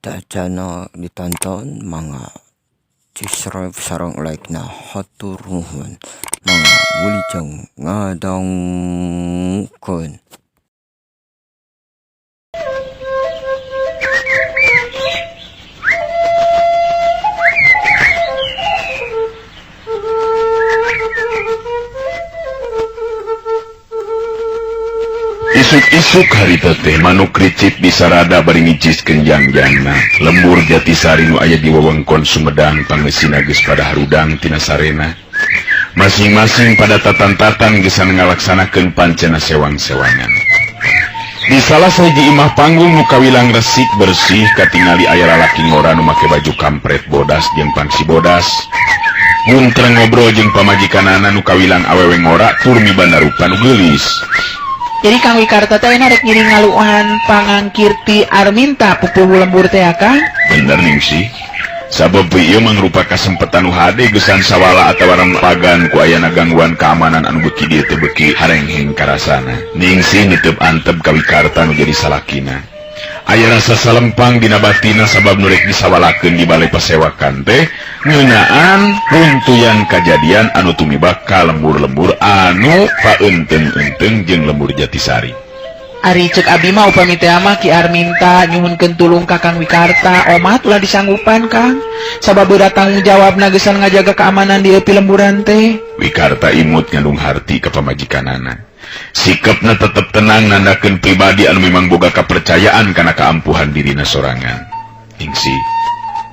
Dajana ditonton mga subscribe sareng like na hatur nuhun mga wilujeng ngadangkeun. Isuk-isuk harita teh manuk ricit disarada bari ngiciskeun jangjangna. Lembur Jatisari nu aya di wewengkon Sumedang pangeusina geus pada harudang tina sarena. Masing-masing pada tatan-tatan geus ngalaksanakeun pancena sewang-sewangan. Di salah sahiji imah panggung nu kawilang resik bersih katingali aya lalaki ngora nu make baju kampret bodas jeung pangsi bodas. Muntreng ngobrol jeung pamajikanana nu kawilang awewe ngora tur mibanda rupa nu geulis. Jadi Kang Wikarta teh narek ngiring ngaluhan pangangkir ti Arminta pupuh lembur teh Kang? Bener Ningsih. Sabab ieu mangrupa kasempatan nu hade geusan sawala atawa rempagan ku ayana gangguan keamanan anu beuki dieu teh beuki harengheng karasana. Ningsih niteup antep ka Wikarta nu jadi salakina. Aya rasa salempang dina batina sabab nu rek disawalakeun di balai pasewakan teh ngeunaan runtuyan kajadian anu tumibak ka lembur-lembur anu paeunteng-eunteng jeung lembur Jatisari. Ari ceuk abdi mah upami teh mah Ki Arminta nyuhunkeun tulung ka Kang Wikarta omat ulah disanggupan Kang sabab beura tanggung jawabna geusan ngajaga keamanan di leupi lemburan teh. Wikarta imut ngandung harti ka pamajikanana. Sikapna tetep tenang nandakeun pribadi anu memang boga kapercayaan kana kaampuhan dirina sorangan. Ningsih,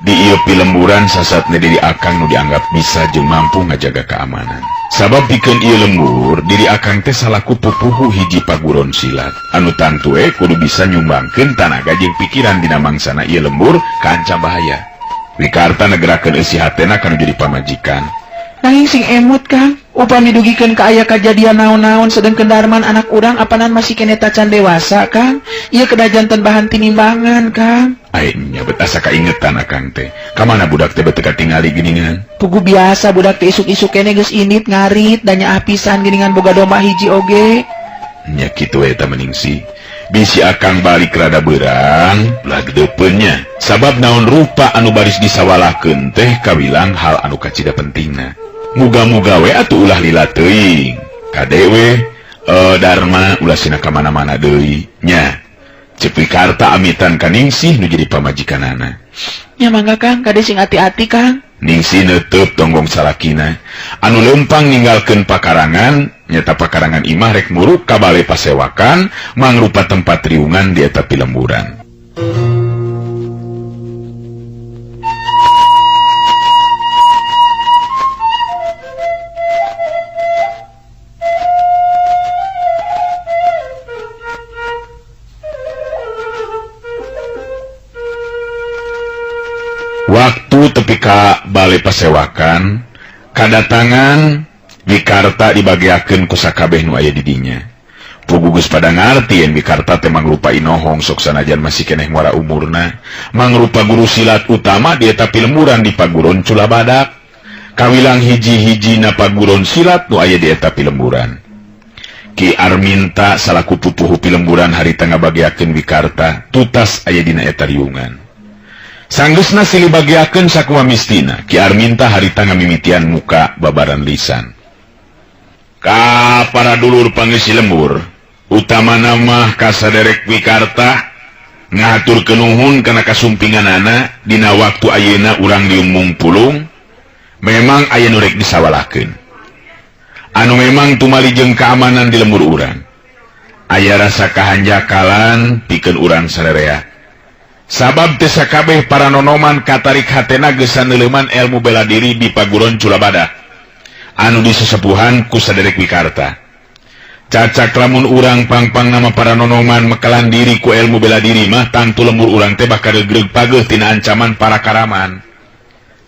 di ieu pilemburan sasatna diri akang nu dianggap bisa jeung mampu ngajaga keamanan. Sabab pikeun ieu lembur, diri akang teh salaku pupuhu hiji paguron silat. Anu tantue kudu bisa nyumbangkeun tanaga jeung pikiran dina mangsana ieu lembur ka ancam bahaya. Wikarta negerakeun eusi hatena kana jadi pamajikan. Nanging sing emut Kang, upami dugikeun ka aya kajadian naon-naon sedengkeun Darman anak urang apanan masih kene tacan dewasa Kang. Ieu kedah janten bahan tinimbangan Kang. Aing nyabet asa kaingetan akang teh. Ka mana budak teh beuteung katingali geuningan? Pugu biasa budak teh isuk-isuk kene geus indit ngarit da nyaah pisan geuningan boga domba hiji oge. Nya kitu eta Ningsih. Bisi akang balik rada beurang belah gedeupeunnya. Sabab naon rupa anu baris disawalakeun teh kawilang hal anu kacida pentingna. Muga-muga we atuh ulah lila teuing. Kadewe Darma ulah sina ka mana-mana deui. Nya ceuk Wikarta amitan ka Ningsih nu jadi pamajikanana. Nya mangga Kang, kade sing ati-ati Kang. Ningsih neuteub tonggong salakina. Anu leumpang ninggalkeun pakarangan, nyata pakarangan imah rek muruk ka balai pasewakan, mangrupa tempat riungan di eta pilemburan. Waktu tepi ka balai pasewakan, kadatangan Wikarta dibagiakeun ku sakabeh nu aya di dinya. Pugu geus pada ngarti yen Wikarta teh mangrupa inohong sok sanajan masih keneh ngora umurna, mangrupa guru silat utama di eta pilemburan di paguron Culabadak. Kawilang hiji-hijina paguron silat nu aya di eta pilemburan. Ki Arminta salaku pupuhu pilemburan harita ngabagiakeun Wikarta tutas aya dina eta riungan. Sanggeusna silih bagiakeun sakumaha mistina, Ki Arminta harita ngamimitian muka babaran lisan. Ka para dulur pangeusi lembur, utamana mah ka saderek Wikarta ngaturkeun nuhun kana kasumpinganana dina waktu ayeuna urang diumum pulung, memang aya nu rek disawalakeun. Anu memang tumalijeng keamanan di lembur urang. Aya rasa kahanjakalan pikeun urang sarerea. Sabab teh sakabeh para nonoman katarik hatena geusan neuleuman ilmu bela diri di paguron Culabadak anu disesepuhan ku saderek Wikarta. Cacak lamun urang pangpang nama para nonoman mekalan diri ku ilmu bela diri mah tangtu lembur urang teh bakal geug pageuh tina ancaman para karaman.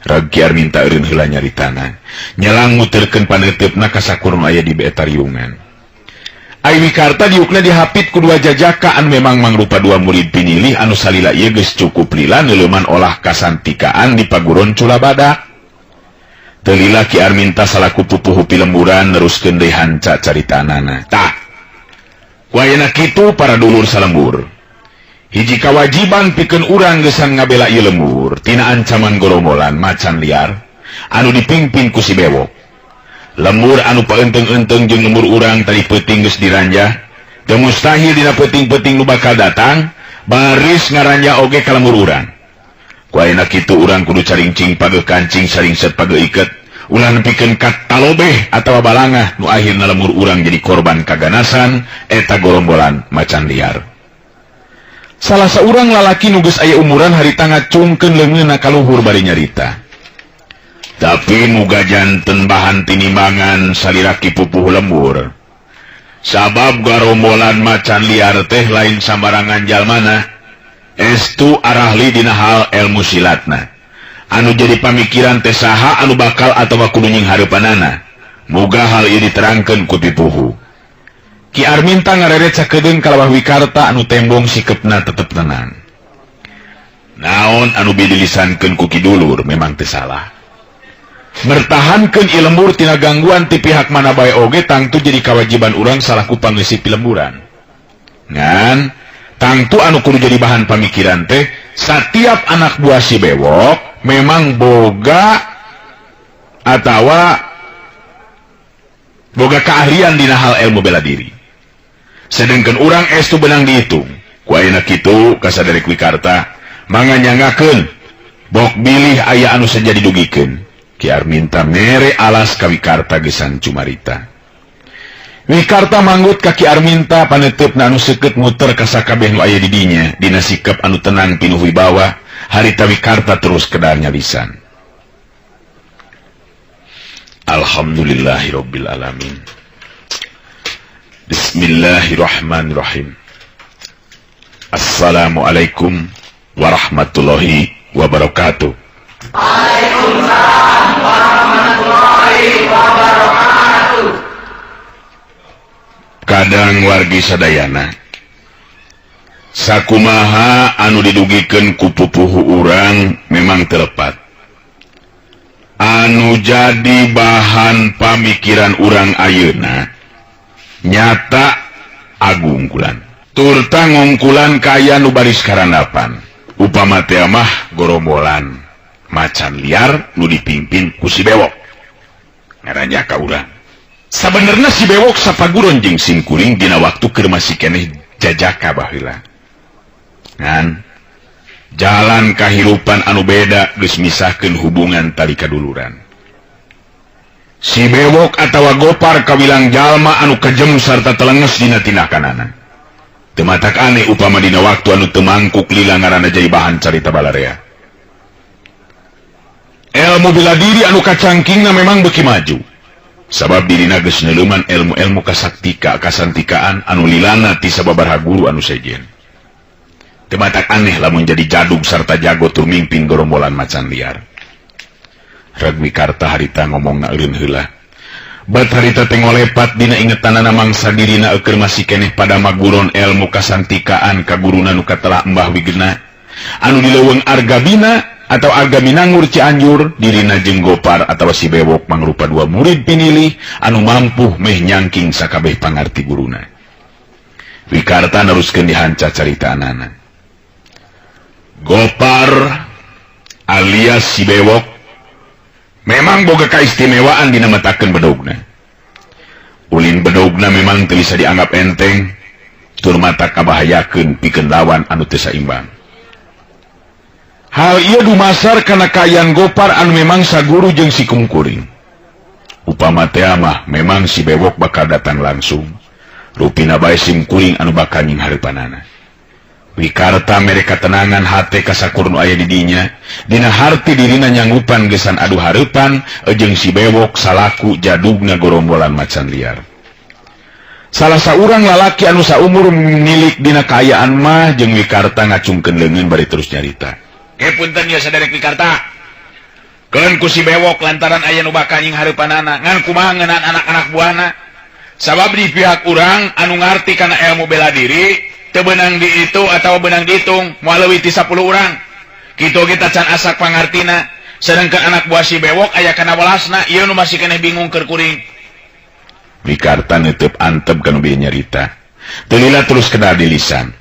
Reg Ki Arminta eureun heula nyaritana, nyelang muterkeun paneuteupeuna ka sakur nu aya di eta riungan. Ai Wikarta diukna dihapit ku dua jajaka anu memang mangrupa dua murid pinilih anu salila ieu geus cukup lila neuleuman olah kasantikaan di paguron Culabadak. Teu lila Ki Arminta salaku pupuhu pilemburan neruskeun deui hanca caritanana. Tah. Ku ayeuna kitu para dulur salembur. hiji kawajiban pikeun urang gesan ngabela ieu lembur tina ancaman gorombolan macan liar anu dipimpin ku si bewok. Lembur anu paenteng-enteng jeung lembur urang tadi peuting geus diranjah, teu mustahil dina peuting-peuting nu bakal datang baris ngaranjah oge ka lembur urang. Ku ayeuna kitu urang kudu caringcing pageuh kancing saringset pageuh iket ulah nepikeun kat talobeh atawa balangah nu akhirna lembur urang jadi korban kaganasan eta gorombolan macan liar. Salah seorang lalaki nu geus aya umuran harita ngacungkeun leungeunna ka luhur bari nyarita. Tapi muga janten bahan tinimbangan saliraki pupuh lembur. Sabab gorombolan macan liar teh lain sambarangan jalmana, estu arahli dina hal ilmu silatna. Anu jadi pamikiran teh saha anu bakal atawa kudu nying hareupanana. Muga hal ieu diterangkeun ku pipuhu. Ki Arminta ngarerecakeun kalawah wikarta anu tembong sikepna tetep tenang. Naon anu bidilisankeun ku kidulur memang teu salah. Mertahankeun ieu lembur tina gangguan ti pihak mana bae oge tangtu jadi kewajiban urang salaku pangeusi lemburan. Ngan tangtu anu kudu jadi bahan pamikiran teh setiap anak buah si bewok memang boga atawa boga keahlian dina hal ilmu bela diri. Sedangkan urang estu benang dihitung. Ku ayeuna kitu kasaderek wikarta mangga nyangakeun bok bilih aya anu saja didugikeun. Ki Arminta mere alas ka wikarta gesan cumarita. Wikarta manggut ka Ki Arminta paneteupna anu seukeut muter ka sakabeh nu aya di dinya dina sikap anu tenang pinuh wibawa. Harita wikarta terus kedarnya lisan. Alhamdulillahirabbil alamin. Bismillahirrahmanirrahim. Assalamualaikum warahmatullahi wabarakatuh. Waalaikumsalam warahmatullahi wabarakatuh. Kadang wargi sadayana sakumaha anu didugikeun ku pupuhu urang memang terepat. Anu jadi bahan pamikiran urang ayeuna nyata agungkulan. Turta ngungkulan kaya nu baris karandapan. Upama teh mah gorombolan macan liar nu dipimpin ku si bewok. Ngaranjah ka urang. Sabenerna si bewok sapaguron jeung simkuring dina waktu keur masih keneh jajaka baheula. Ngan jalan kahirupan anu beda geus misahkeun hubungan tali kaduluran. Si bewok atawa gopar kawilang jalma anu kejem sarta telenges dina tindakanana. Teu matak aneh upama dina waktu anu teu mangkuk lila ngaranna jadi bahan carita balarea. Ilmu bela diri anu kacangkingna memang beuki maju. Sabab dirina geus neuleuman ilmu-ilmu kasantikaan anu lilana ti sababaraha guru anu sejen. Teu matak aneh lamun jadi jadug sarta jago tur mimpin gorombolan macan liar. Reg wikarta harita ngomongna eureun heula. Bat harita teh ngolepat dina ingetanana mangsa dirina eukeun masih keneh pada maguron ilmu kasantikaan ka guruna nu katelah Mbah Wigena anu di leuweung Argabina atau Argaminangur Cianjur. Dirina jeung gopar atawa si bewok mangrupa dua murid pinilih anu mampu meh nyangking sakabeh pangarti guruna. Wikarta neruskeun dihanca caritaanana. Gopar alias si bewok memang boga kaistimewaan dina matakeun bedogna. Ulin bedogna memang teu bisa dianggap enteng, tur mata kabahayakeun pikeun lawan anu teu saimbang. Hal ieu dumasar kana kaayaan gopar anu memang saguru jeung si kumkuring. Upama teh mah memang si bewok bakal datang langsung, rupina bae simkuring anu bakal nying hareupanana. Wikarta mereka tenangan hate kasakur nu aya di dinya, dina harti dirina nyanggupan gesan adu hareupan jeung si bewok salaku jadugna gorombolan macan liar. Salah saurang lalaki anu saumur milik dina kaayaan mah jeung Wikarta ngacungkeun leungeun bari terus nyarita. Punten ya saderek Wikarta. Keun ku si bewok lantaran aya nu bakal nying hareupanana, ngan kumaha ngeunaan anak-anak buahna. Sabab di pihak urang anu ngarti kana ilmu bela diri teu benang di itu atau benang dihitung moal leuwih ti 10 urang. Kitu kita can asak pangartina. Sedangkan anak buah si bewok aya kana welasna, ieu nu masih keneh bingung keur kuring. Wikarta neuteub antep kana bieu nyarita. Teu lila terus kedah di lisan.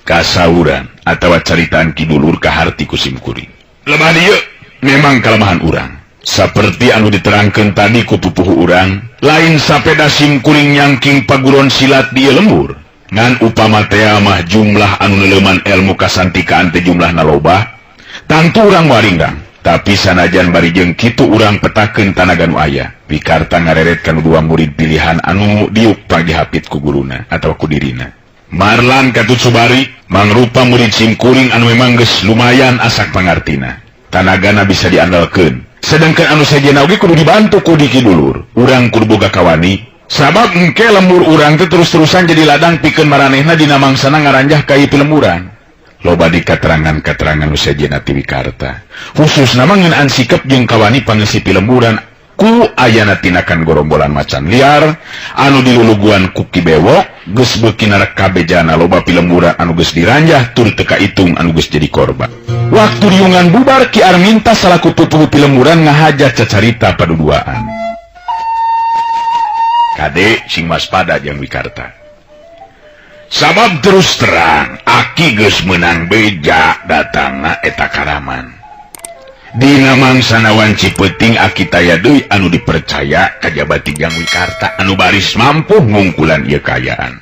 kasauran atawa caritaan kidulur kaharti kusimkuring. Lemah dieu memang kalemahan urang. Seperti anu diterangkan tadi ku pupuh urang, lain sapeda simkuring nyangking paguron silat dia lembur. Ngan upama teh mah jumlah anu neleman ilmu kasantikaan teh jumlahna loba, tangtu urang waringang. Tapi sanajan barijeng kitu urang petakeun tanaga nu aya. Wikarta ngareretkan dua murid pilihan anu diuk pagihapit ku guruna atau ku dirina. Marlan Katut Subari mangrupa murid simkuring anu memang geus lumayan asak pangartina. Tanagana bisa diandalkeun. Sedangkan anu sajena oge kudu dibantu ku dikidulur. Urang kudu boga kawani. Sabab engke lembur urang teh terus-terusan jadi ladang pikeun maranehna dina mangsana ngaranjah ka ieu lemburan. Loba di katerangan-katerangan nu sajena ti Wikarta. Khususna ngeunaan sikep jeung kawani pangeusi lemburan ku ayana tinakan gorombolan macan liar anu diluluguan ku Kibewok geus beuki narek kabejana loba pilemburan anu geus diranjah tur teu kaitung anu geus jadi korban. Waktu riungan bubar Ki Arminta salaku pupuh pilemburan ngahajat cacarita paduduaan. Kade sing waspada jeung Wikarta. Sabab terus terang aki geus meunang beja datangna eta karaman. Dina mangsana wan Cipeuting aki taya deui anu dipercaya kajabati Jang Wikarta anu baris mampu ngungkulan ieu kayaan.